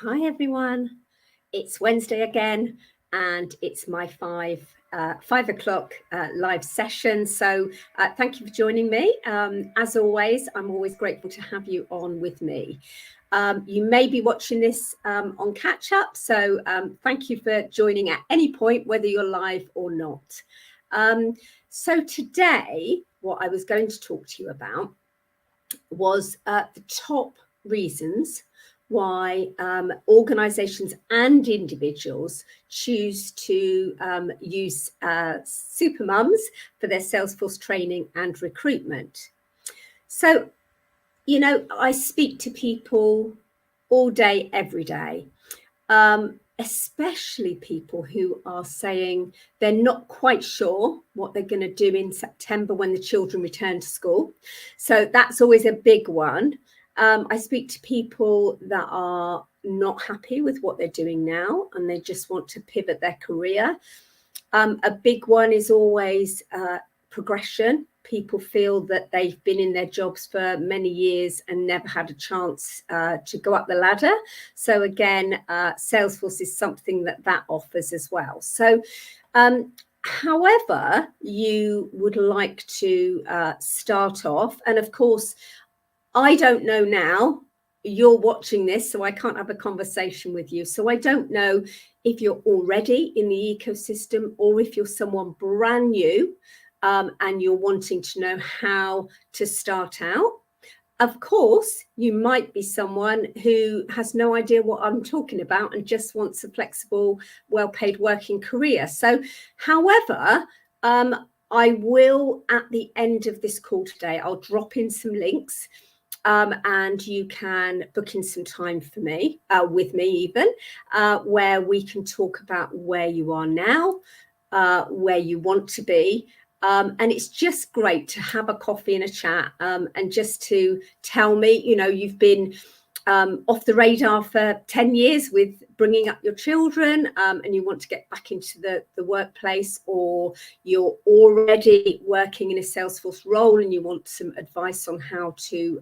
Hi everyone, it's Wednesday again and it's my 5 o'clock live session. So thank you for joining me. As always, I'm always grateful to have you on with me. You may be watching this on catch up, so thank you for joining at any point, whether you're live or not. So today, what I was going to talk to you about was the top reasons why organisations and individuals choose to use Supermums for their Salesforce training and recruitment. So, you know, I speak to people all day, every day, especially people who are saying they're not quite sure what they're going to do in September when the children return to school. So that's always a big one. I speak to people that are not happy with what they're doing now and they just want to pivot their career. A big one is always progression. People feel that they've been in their jobs for many years and never had a chance to go up the ladder. So again, Salesforce is something that offers as well. So however you would like to start off, and of course, I don't know now, you're watching this, so I can't have a conversation with you. So I don't know if you're already in the ecosystem or if you're someone brand new and you're wanting to know how to start out. Of course, you might be someone who has no idea what I'm talking about and just wants a flexible, well-paid working career. So, however, I will, at the end of this call today, I'll drop in some links and you can book in some time for me, with me even, where we can talk about where you are now, where you want to be. And it's just great to have a coffee and a chat and just to tell me, you know, you've been off the radar for 10 years with bringing up your children and you want to get back into the workplace, or you're already working in a Salesforce role and you want some advice on how to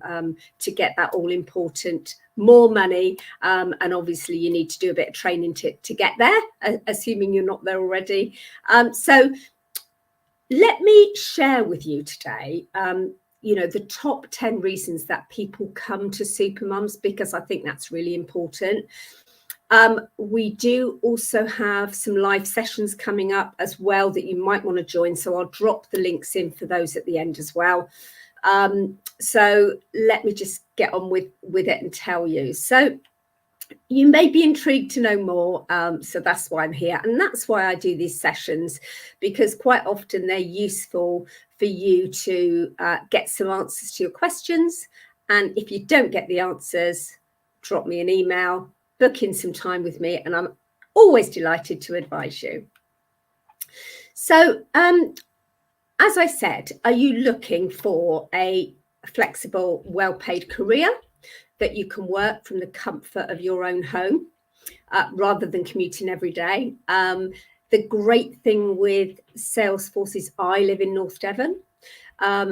get that all important more money, and obviously you need to do a bit of training to get there, assuming you're not there already. So let me share with you today you know, the top 10 reasons that people come to Supermums, because I think that's really important. We do also have some live sessions coming up as well that you might want to join. So I'll drop the links in for those at the end as well. So let me just get on with it and tell you. So you may be intrigued to know more, so that's why I'm here. And that's why I do these sessions, because quite often they're useful for you to get some answers to your questions. And if you don't get the answers, drop me an email, book in some time with me, and I'm always delighted to advise you. So as I said, are you looking for a flexible, well-paid career that you can work from the comfort of your own home rather than commuting every day? The great thing with Salesforce is I live in North Devon.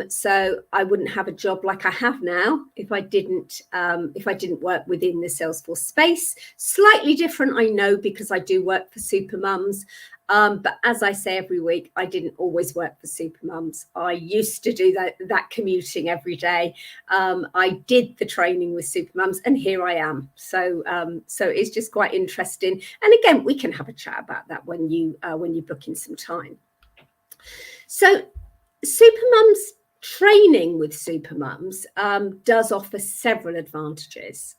So I wouldn't have a job like I have now if I didn't work within the Salesforce space. Slightly different, I know, because I do work for Supermums. But as I say every week, I didn't always work for Supermums. I used to do that commuting every day. I did the training with Supermums, and here I am. So it's just quite interesting. And again, we can have a chat about that when you book in some time. So Supermums training with Supermums does offer several advantages.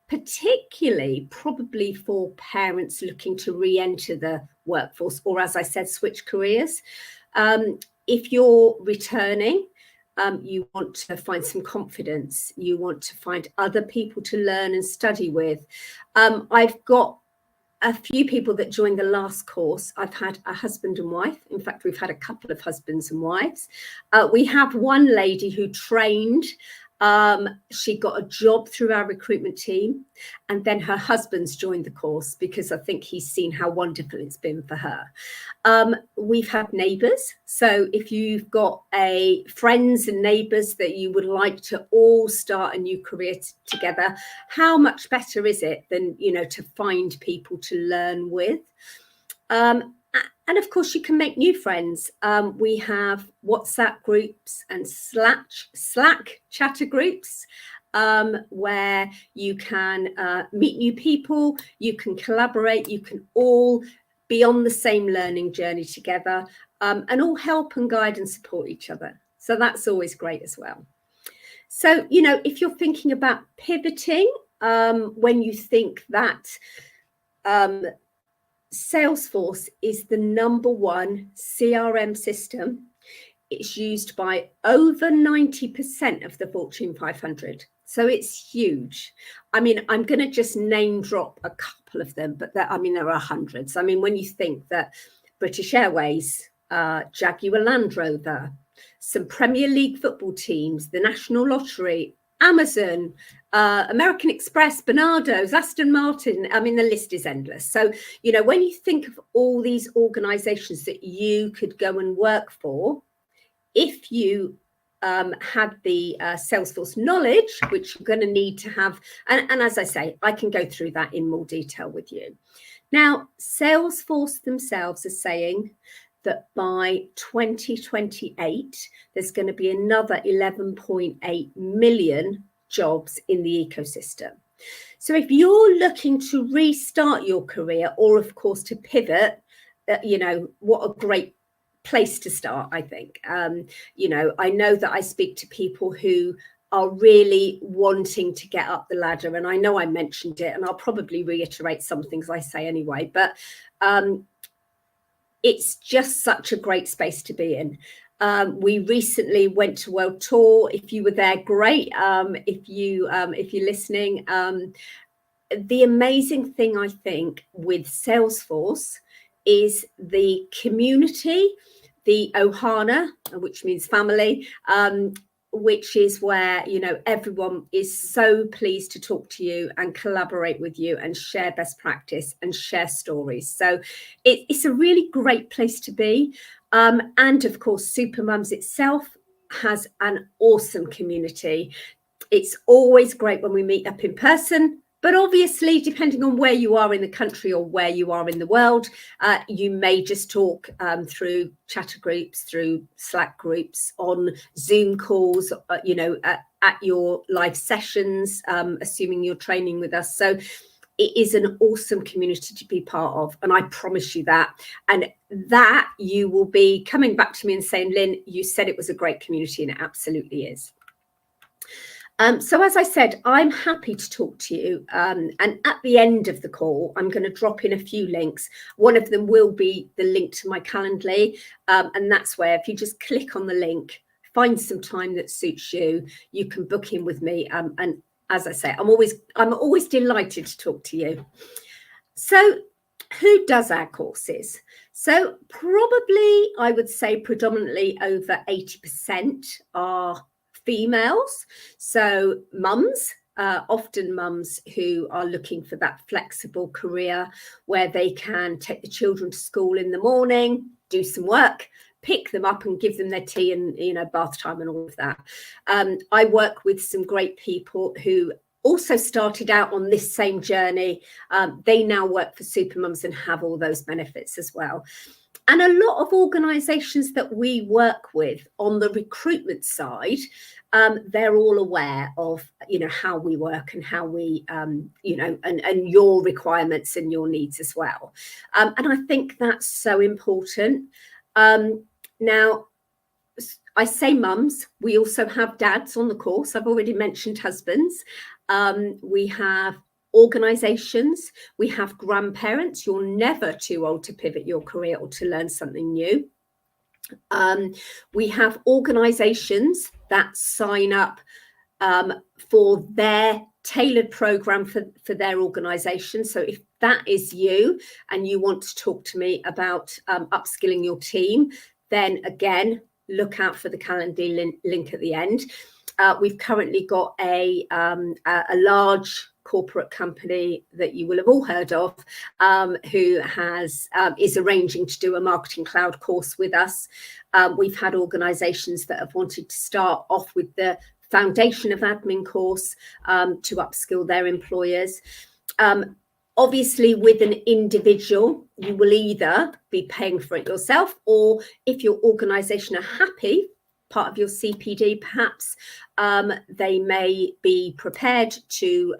Particularly probably for parents looking to re-enter the workforce, or as I said, switch careers. If you're returning, you want to find some confidence. You want to find other people to learn and study with. I've got a few people that joined the last course. I've had a husband and wife. In fact, we've had a couple of husbands and wives. We have one lady who trained She got a job through our recruitment team, and then her husband's joined the course because I think he's seen how wonderful it's been for her. We've had neighbours. So if you've got friends and neighbours that you would like to all start a new career together, how much better is it than, to find people to learn with? And of course, you can make new friends. We have WhatsApp groups and Slack chatter groups where you can meet new people, you can collaborate, you can all be on the same learning journey together, and all help and guide and support each other. So that's always great as well. So, if you're thinking about pivoting, when you think that Salesforce is the #1 CRM system, it's used by over 90% of the Fortune 500. So it's huge. I mean, I'm going to just name drop a couple of them, but there are hundreds. I mean, when you think that British Airways, Jaguar Land Rover, some Premier League football teams, the National Lottery, Amazon, American Express, Bernardo's, Aston Martin, the list is endless. So, when you think of all these organizations that you could go and work for, if you had the Salesforce knowledge, which you're going to need to have, and as I say, I can go through that in more detail with you. Now, Salesforce themselves are saying that by 2028, there's going to be another 11.8 million jobs in the ecosystem. So if you're looking to restart your career, or of course to pivot, what a great place to start, I think. I know that I speak to people who are really wanting to get up the ladder, and I know I mentioned it, and I'll probably reiterate some things I say anyway, but it's just such a great space to be in. We recently went to World Tour. If you were there, great. If you're listening, the amazing thing I think with Salesforce is the community, the Ohana, which means family, which is where, everyone is so pleased to talk to you and collaborate with you and share best practice and share stories. So it's a really great place to be. And of course, Supermums itself has an awesome community. It's always great when we meet up in person. But obviously, depending on where you are in the country or where you are in the world, you may just talk through chatter groups, through Slack groups, on Zoom calls, at your live sessions, assuming you're training with us. So it is an awesome community to be part of. And I promise you that. And that you will be coming back to me and saying, Lynn, you said it was a great community, and it absolutely is. So as I said, I'm happy to talk to you. And at the end of the call, I'm going to drop in a few links. One of them will be the link to my Calendly. And that's where if you just click on the link, find some time that suits you, you can book in with me. And as I say, I'm always delighted to talk to you. So who does our courses? So probably I would say predominantly over 80% are females, so mums, often mums who are looking for that flexible career where they can take the children to school in the morning, do some work, pick them up and give them their tea and bath time and all of that. I work with some great people who also started out on this same journey. They now work for Supermums and have all those benefits as well. And a lot of organisations that we work with on the recruitment side, they're all aware of, how we work and how we, and your requirements and your needs as well. And I think that's so important. Now, I say mums, we also have dads on the course. I've already mentioned husbands. We have organizations, we have grandparents. You're never too old to pivot your career or to learn something new. We have organizations that sign up for their tailored program for their organization. So if that is you and you want to talk to me about upskilling your team, then again, look out for the Calendly link at the end. we've currently got a large corporate company that you will have all heard of, who is arranging to do a marketing cloud course with us. We've had organisations that have wanted to start off with the foundation of admin course to upskill their employers. Obviously, with an individual, you will either be paying for it yourself, or if your organisation are happy, part of your CPD, perhaps they may be prepared to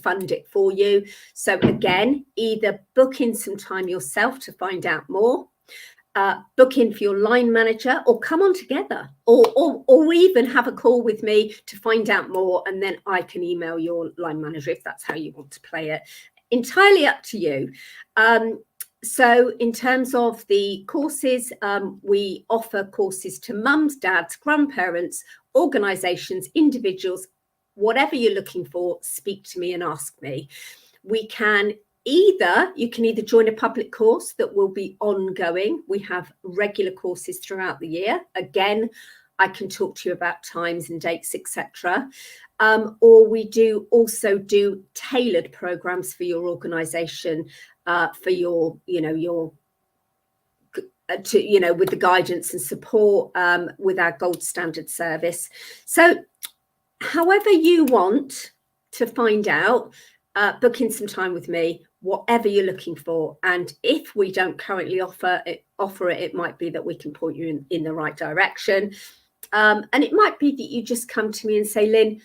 fund it for you. So again, either book in some time yourself to find out more, book in for your line manager, or come on together, or even have a call with me to find out more, and then I can email your line manager if that's how you want to play it. Entirely up to you. So in terms of the courses, we offer courses to mums, dads, grandparents, organisations, individuals, whatever you're looking for, speak to me and ask me. You can either join a public course that will be ongoing. We have regular courses throughout the year. Again, I can talk to you about times and dates, etc. Or we do also do tailored programs for your organisation, for your with the guidance and support with our gold standard service. So however you want to find out, book in some time with me, whatever you're looking for. And if we don't currently offer it, it might be that we can point you in the right direction. And it might be that you just come to me and say, Lynn,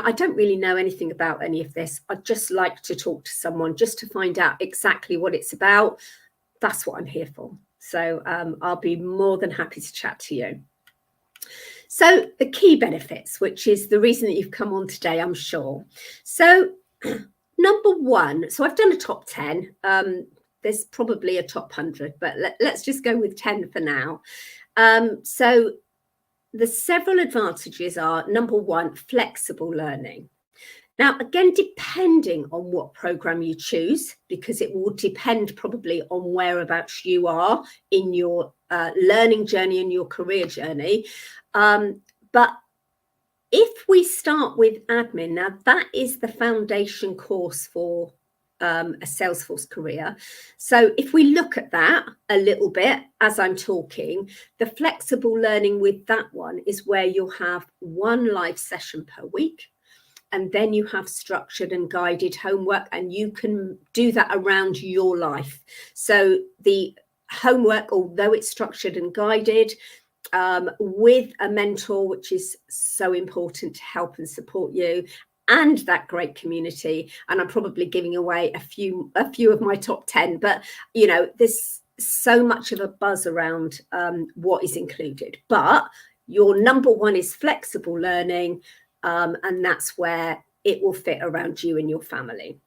I don't really know anything about any of this. I'd just like to talk to someone just to find out exactly what it's about. That's what I'm here for. So I'll be more than happy to chat to you. So the key benefits, which is the reason that you've come on today, I'm sure. So number one, so I've done a top 10. There's probably a top 100, but let's just go with 10 for now. So the several advantages are, number one, flexible learning. Now, again, depending on what program you choose, because it will depend probably on whereabouts you are in your learning journey and your career journey. But if we start with admin, now that is the foundation course for a Salesforce career. So if we look at that a little bit as I'm talking, the flexible learning with that one is where you'll have one live session per week, and then you have structured and guided homework, and you can do that around your life. So the homework, although it's structured and guided, with a mentor, which is so important to help and support you, and that great community. And I'm probably giving away a few of my top 10, but there's so much of a buzz around what is included. But your number one is flexible learning, and that's where it will fit around you and your family.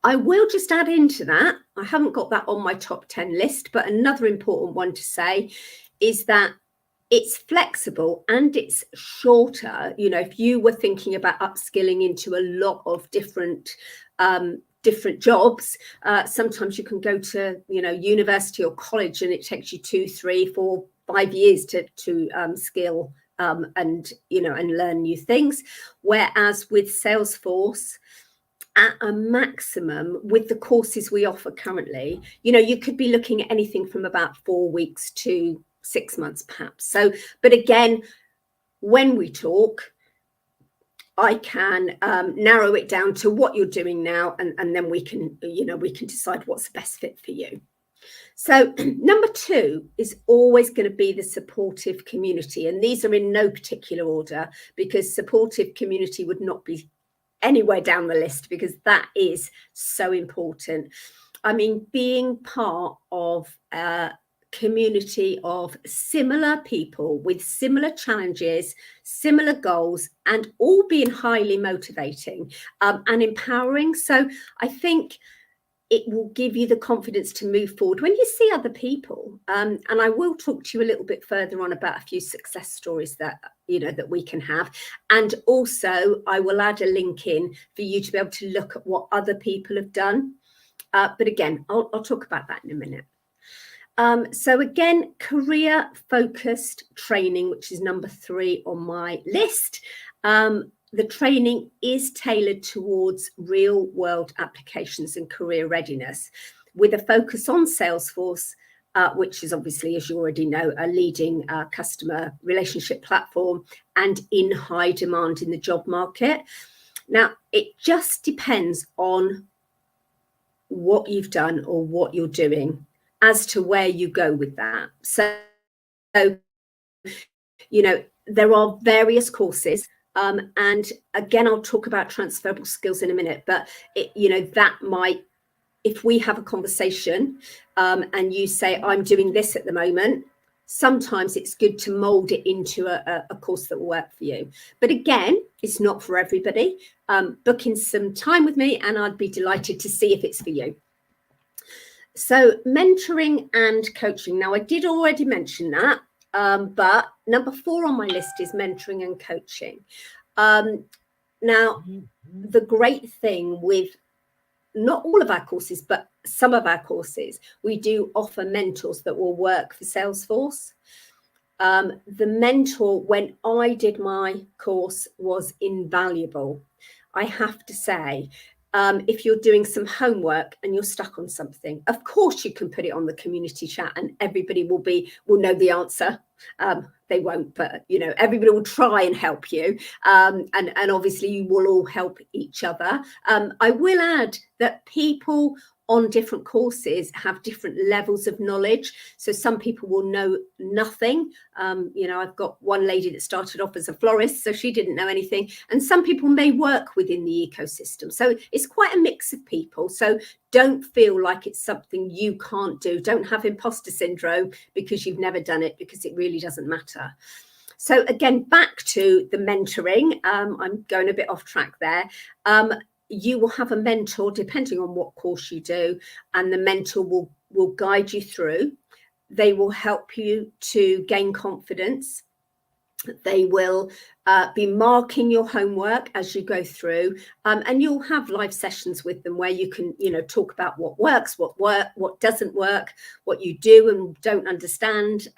I will just add into that, I haven't got that on my top 10 list, but another important one to say is that it's flexible and it's shorter. If you were thinking about upskilling into a lot of different jobs, sometimes you can go to university or college, and it takes you 2, 3, 4, 5 years to skill and learn new things. Whereas with Salesforce, at a maximum, with the courses we offer currently, you could be looking at anything from about 4 weeks to 6 months perhaps. So, but again, when we talk, I can narrow it down to what you're doing now, and then we can decide what's the best fit for you. So number 2 is always going to be the supportive community, and these are in no particular order, because supportive community would not be anywhere down the list, because that is so important. I mean, being part of a community of similar people with similar challenges, similar goals, and all being highly motivating and empowering. So I think it will give you the confidence to move forward when you see other people. And I will talk to you a little bit further on about a few success stories that that we can have. And also I will add a link in for you to be able to look at what other people have done. But again, I'll talk about that in a minute. So again, career focused training, which is number 3 on my list. The training is tailored towards real world applications and career readiness, with a focus on Salesforce, which is obviously, as you already know, a leading customer relationship platform and in high demand in the job market. Now, it just depends on what you've done or what you're doing as to where you go with that. So, you know, there are various courses. And again, I'll talk about transferable skills in a minute, but that might, if we have a conversation and you say, I'm doing this at the moment, sometimes it's good to mold it into a course that will work for you. But again, it's not for everybody. Book in some time with me and I'd be delighted to see if it's for you. So mentoring and coaching. Now, I did already mention that, but number 4 on my list is mentoring and coaching. Now, the great thing with not all of our courses, but some of our courses, we do offer mentors that will work for Salesforce. The mentor, when I did my course, was invaluable. I have to say, if you're doing some homework and you're stuck on something, of course you can put it on the community chat and everybody will know the answer. They won't, but everybody will try and help you, and obviously you will all help each other. I will add that people on different courses have different levels of knowledge. So some people will know nothing. I've got one lady that started off as a florist, so she didn't know anything. And some people may work within the ecosystem. So it's quite a mix of people. So don't feel like it's something you can't do. Don't have imposter syndrome because you've never done it, because it really doesn't matter. So again, back to the mentoring. I'm going a bit off track there. You will have a mentor depending on what course you do, and the mentor will guide you through. They will help you to gain confidence. They will be marking your homework as you go through, and you'll have live sessions with them where you can, talk about what works, what doesn't work, what you do and don't understand.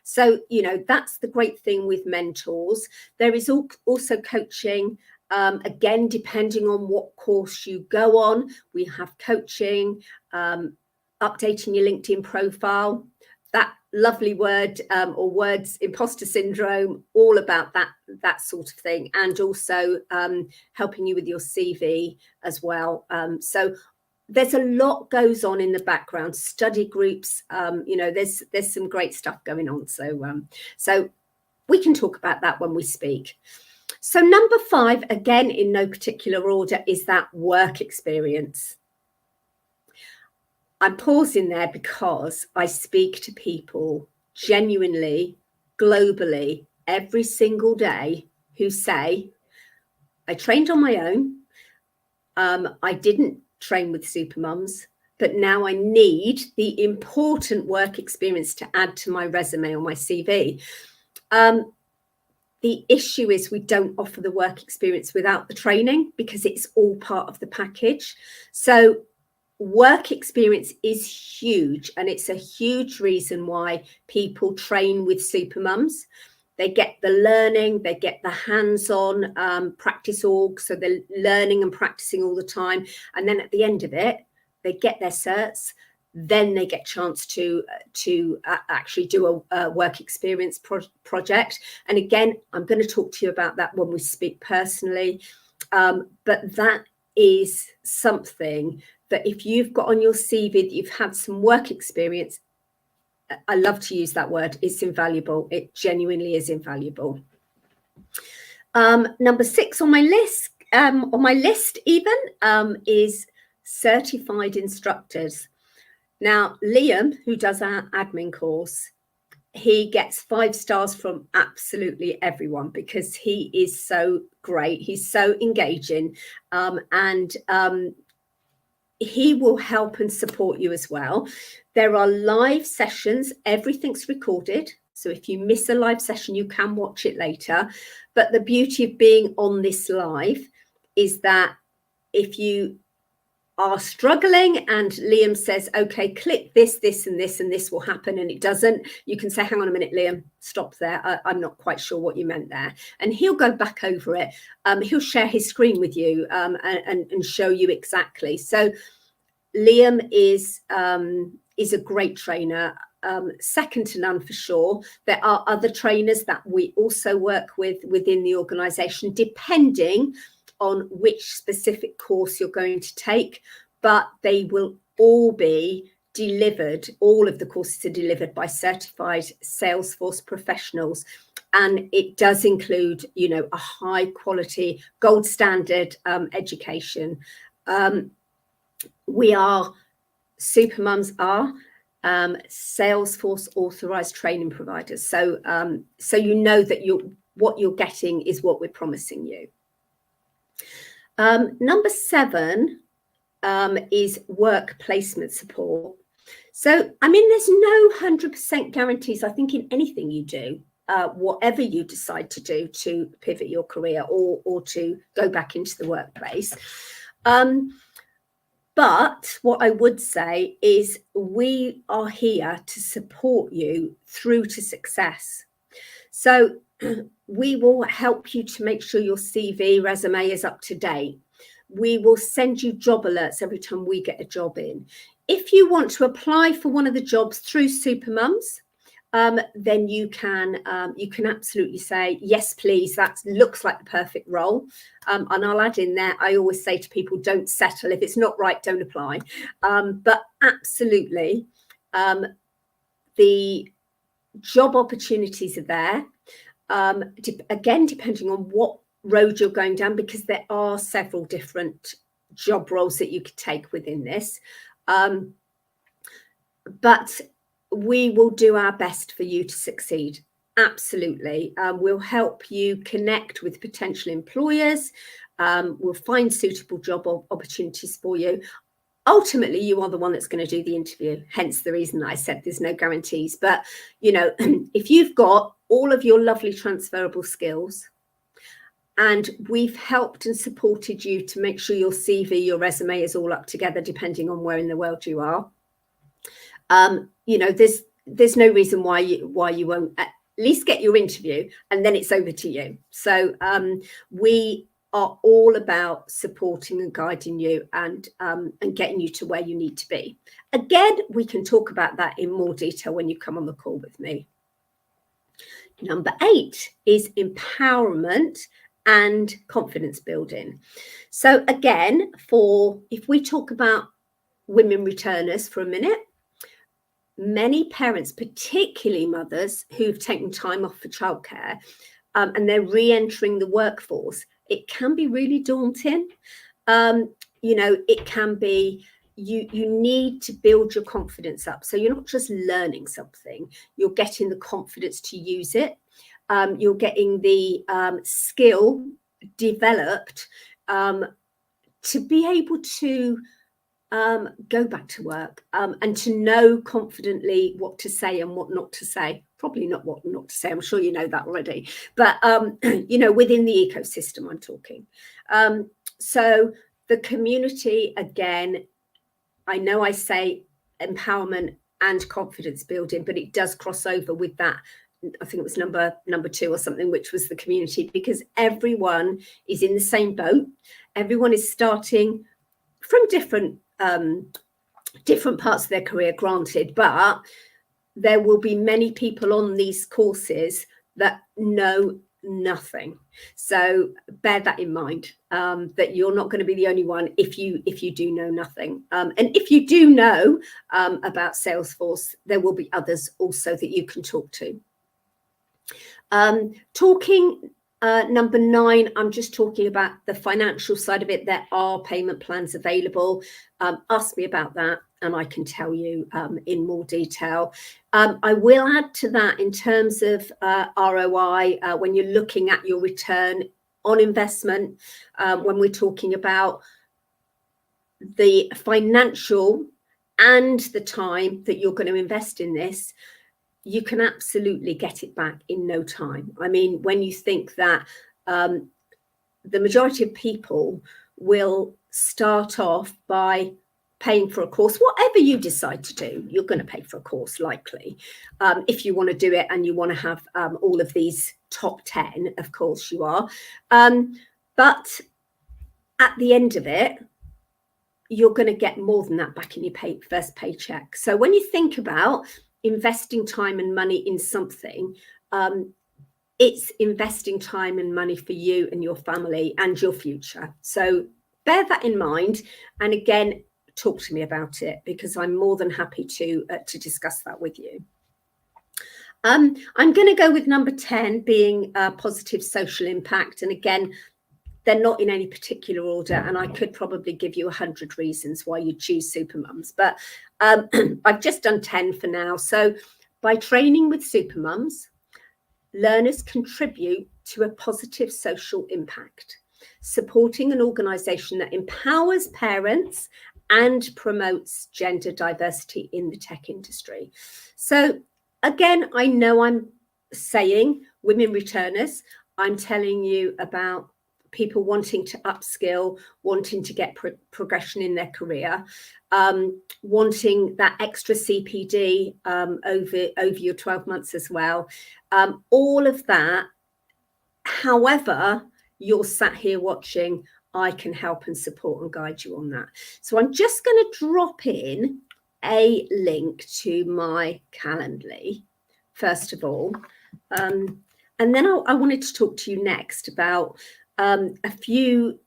So, that's the great thing with mentors. There is also coaching. Again, depending on what course you go on, we have coaching, updating your LinkedIn profile, that lovely word or words, imposter syndrome, all about that sort of thing, and also helping you with your CV as well. So there's a lot goes on in the background, study groups, there's some great stuff going on. So we can talk about that when we speak. So number 5, again, in no particular order, is that work experience. I'm pausing there because I speak to people genuinely, globally, every single day who say, I trained on my own. I didn't train with Supermums, but now I need the important work experience to add to my resume or my CV. The issue is we don't offer the work experience without the training, because it's all part of the package. So work experience is huge, and it's a huge reason why people train with Supermums. They get the learning, they get the hands-on practice org, so they're learning and practicing all the time. And then at the end of it, they get their certs. Then they get a chance to actually do a work experience project. And again, I'm going to talk to you about that when we speak personally. But that is something that if you've got on your CV that you've had some work experience, I love to use that word, it's invaluable. It genuinely is invaluable. Number 6 on my list, is certified instructors. Now, Liam, who does our admin course, he gets 5 stars from absolutely everyone because he is so great. He's so engaging, and he will help and support you as well. There are live sessions. Everything's recorded. So if you miss a live session, you can watch it later. But the beauty of being on this live is that if you are struggling and Liam says, okay, click this, this, and this will happen, and it doesn't, you can say, hang on a minute, Liam, stop there. I'm not quite sure what you meant there. And he'll go back over it. He'll share his screen with you and show you exactly. So Liam is a great trainer, second to none for sure. There are other trainers that we also work with within the organisation, depending on which specific course you're going to take, but they will all be delivered. All of the courses are delivered by certified Salesforce professionals, and it does include, you know, a high quality, gold standard education. Supermums are Salesforce authorized training providers, so you know that what you're getting is what we're promising you. Number 7 is work placement support. So, I mean, there's no 100% guarantees, I think, in anything you do, whatever you decide to do to pivot your career or to go back into the workplace. But what I would say is we are here to support you through to success. So we will help you to make sure your CV resume is up to date. We will send you job alerts every time we get a job in. If you want to apply for one of the jobs through Supermums, then you can absolutely say, yes, please, that looks like the perfect role. And I'll add in there, I always say to people, don't settle. If it's not right, don't apply. But absolutely, the job opportunities are there. Again, depending on what road you're going down, because there are several different job roles that you could take within this. But we will do our best for you to succeed. Absolutely. We'll help you connect with potential employers. We'll find suitable job opportunities for you. Ultimately, you are the one that's going to do the interview. Hence the reason that I said there's no guarantees. But, you know, if you've got all of your lovely transferable skills and we've helped and supported you to make sure your CV, your resume is all up together, depending on where in the world you are, you know, there's no reason why you won't at least get your interview, and then it's over to you. So we are all about supporting and guiding you and getting you to where you need to be. Again, we can talk about that in more detail when you come on the call with me. Number 8 is empowerment and confidence building. So again, if we talk about women returners for a minute, many parents, particularly mothers who've taken time off for childcare, and they're re-entering the workforce, it can be really daunting. You know, it can be, you need to build your confidence up. So you're not just learning something, you're getting the confidence to use it. You're getting the skill developed to be able to go back to work and to know confidently what to say and what not to say. Probably not what not to say. I'm sure you know that already. But, you know, within the ecosystem, I'm talking. So the community, again, I know I say empowerment and confidence building, but it does cross over with that. I think it was number 2 or something, which was the community, because everyone is in the same boat. Everyone is starting from different parts of their career, granted, but there will be many people on these courses that know nothing. So bear that in mind, that you're not going to be the only one if you do know nothing. And if you do know about Salesforce, there will be others also that you can talk to. Number 9, I'm just talking about the financial side of it. There are payment plans available. Ask me about that and I can tell you in more detail. I will add to that in terms of ROI, when you're looking at your return on investment, when we're talking about the financial and the time that you're going to invest in this, you can absolutely get it back in no time. I mean, when you think that the majority of people will start off by paying for a course. Whatever you decide to do, you're going to pay for a course, likely. If you want to do it and you want to have all of these top 10, of course you are. But at the end of it, you're going to get more than that back in your first paycheck. So when you think about investing time and money in something, it's investing time and money for you and your family and your future. So bear that in mind. And again, talk to me about it, because I'm more than happy to discuss that with you. I'm going to go with number 10 being positive social impact. And again, they're not in any particular order, and I could probably give you 100 reasons why you choose Supermums, but I've just done 10 for now. So by training with Supermums, learners contribute to a positive social impact, supporting an organisation that empowers parents and promotes gender diversity in the tech industry. So again, I know I'm saying women returners. I'm telling you about people wanting to upskill, wanting to get progression in their career, wanting that extra CPD over your 12 months as well. All of that. However, you're sat here watching, I can help and support and guide you on that. So I'm just going to drop in a link to my Calendly, first of all. And then I wanted to talk to you next about a few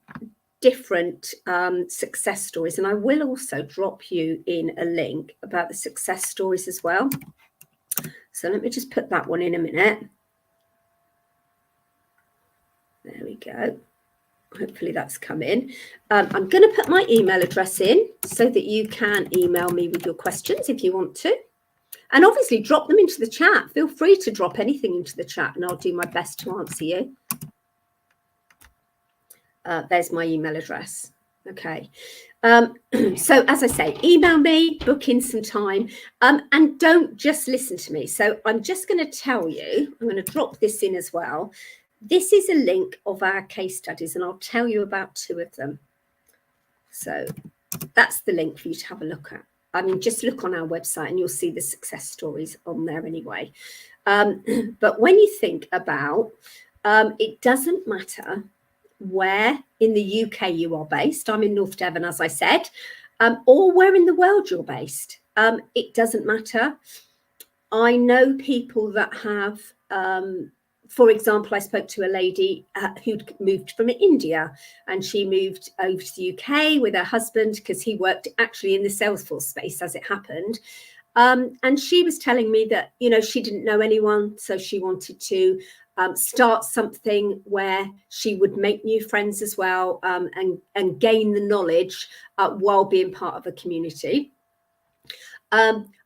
different success stories. And I will also drop you in a link about the success stories as well. So let me just put that one in a minute. There we go. Hopefully that's come in. I'm going to put my email address in so that you can email me with your questions if you want to. And obviously drop them into the chat. Feel free to drop anything into the chat and I'll do my best to answer you. There's my email address. Okay. So as I say, email me, book in some time, and don't just listen to me. So I'm just going to tell you, I'm going to drop this in as well. This is a link of our case studies, and I'll tell you about 2 of them. So that's the link for you to have a look at. I mean, just look on our website and you'll see the success stories on there anyway. But when you think about, it doesn't matter where in the UK you are based. I'm in North Devon, as I said, or where in the world you're based. It doesn't matter. I know people that have, for example, I spoke to a lady who'd moved from India, and she moved over to the UK with her husband because he worked actually in the Salesforce space, as it happened. And she was telling me that, you know, she didn't know anyone, so she wanted to start something where she would make new friends as well, and gain the knowledge while being part of a community.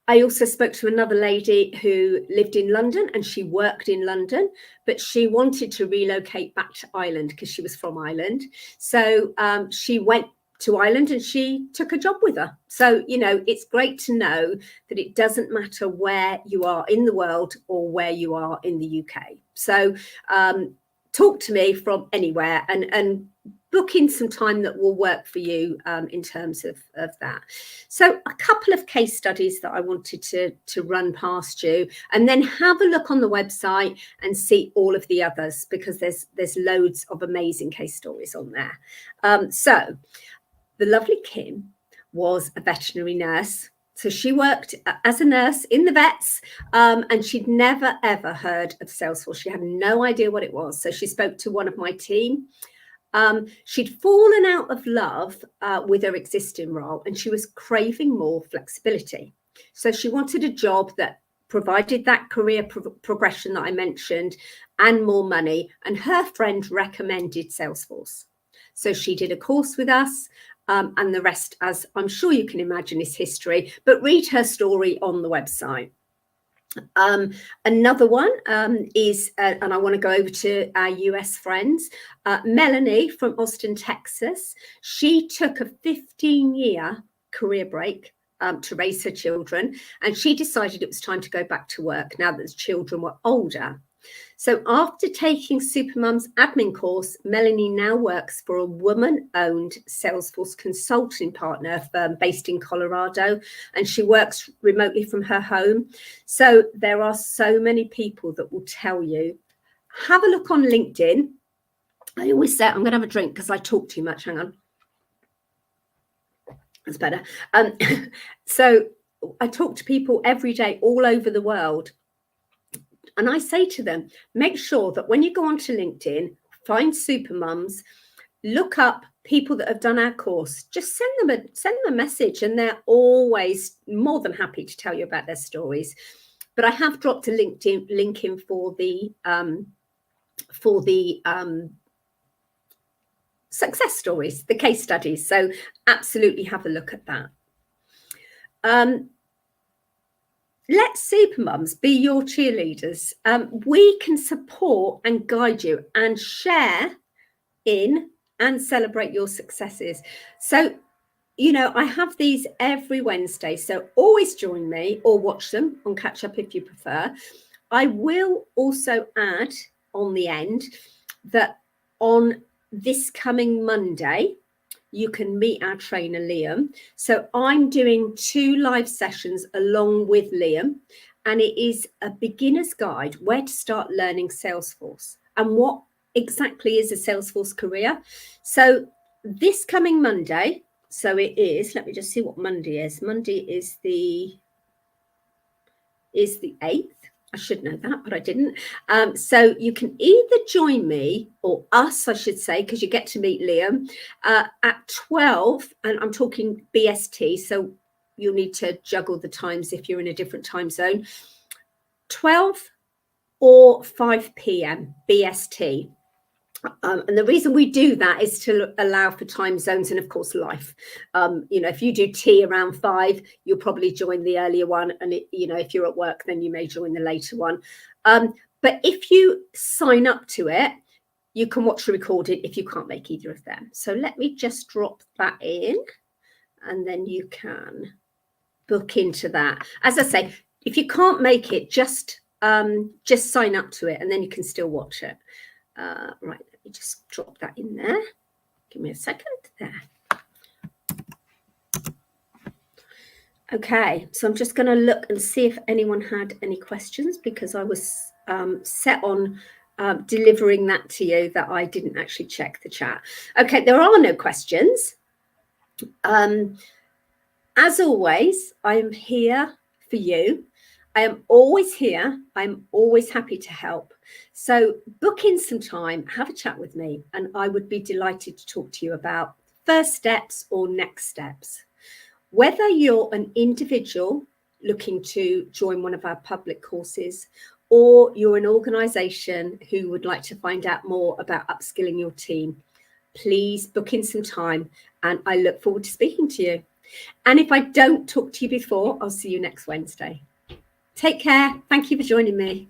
I also spoke to another lady who lived in London and she worked in London, but she wanted to relocate back to Ireland because she was from Ireland. So she went to Ireland and she took a job with her. So, you know, it's great to know that it doesn't matter where you are in the world or where you are in the UK. So talk to me from anywhere and book in some time that will work for you in terms of that. So a couple of case studies that I wanted to run past you, and then have a look on the website and see all of the others, because there's loads of amazing case stories on there. So the lovely Kim was a veterinary nurse. So she worked as a nurse in the vets, and she'd never, ever heard of Salesforce. She had no idea what it was. So she spoke to one of my team. She'd fallen out of love with her existing role, and she was craving more flexibility. So she wanted a job that provided that career progression that I mentioned and more money. And her friend recommended Salesforce. So she did a course with us. And the rest, as I'm sure you can imagine, is history. But read her story on the website. Another one is, and I want to go over to our US friends, Melanie from Austin, Texas. She took a 15-year career break to raise her children, and she decided it was time to go back to work now that the children were older. So after taking Supermums admin course, Melanie now works for a woman-owned Salesforce consulting partner firm based in Colorado, and she works remotely from her home. So there are so many people that will tell you, have a look on LinkedIn. I always say, I'm going to have a drink because I talk too much. Hang on. That's better. So I talk to people every day all over the world. And I say to them, make sure that when you go onto LinkedIn, find Supermums, look up people that have done our course, just send them a message, and they're always more than happy to tell you about their stories. But I have dropped a LinkedIn link in for the success stories, the case studies. So absolutely have a look at that. Let Supermums be your cheerleaders. We can support and guide you and share in and celebrate your successes. So, you know, I have these every Wednesday. So always join me or watch them on Catch Up if you prefer. I will also add on the end that on this coming Monday, you can meet our trainer, Liam. So I'm doing 2 live sessions along with Liam, and it is a beginner's guide, where to start learning Salesforce and what exactly is a Salesforce career. So this coming Monday, so it is, let me just see what Monday is. Monday is the 8th. I should know that, but I didn't. So you can either join me, or us, I should say, because you get to meet Liam at 12, and I'm talking BST, so you'll need to juggle the times if you're in a different time zone. 12 or 5 p.m. BST. And the reason we do that is to allow for time zones and, of course, life. You know, if you do tea around 5, you'll probably join the earlier one. And, you know, if you're at work, then you may join the later one. But if you sign up to it, you can watch the recording if you can't make either of them. So let me just drop that in, and then you can book into that. As I say, if you can't make it, just sign up to it, and then you can still watch it. Right. Let me just drop that in there. Give me a second there. Okay, so I'm just going to look and see if anyone had any questions, because I was set on delivering that to you that I didn't actually check the chat. Okay, there are no questions. As always, I am here for you. I am always here. I'm always happy to help. So book in some time, have a chat with me, and I would be delighted to talk to you about first steps or next steps. Whether you're an individual looking to join one of our public courses, or you're an organisation who would like to find out more about upskilling your team, please book in some time, and I look forward to speaking to you. And if I don't talk to you before, I'll see you next Wednesday. Take care. Thank you for joining me.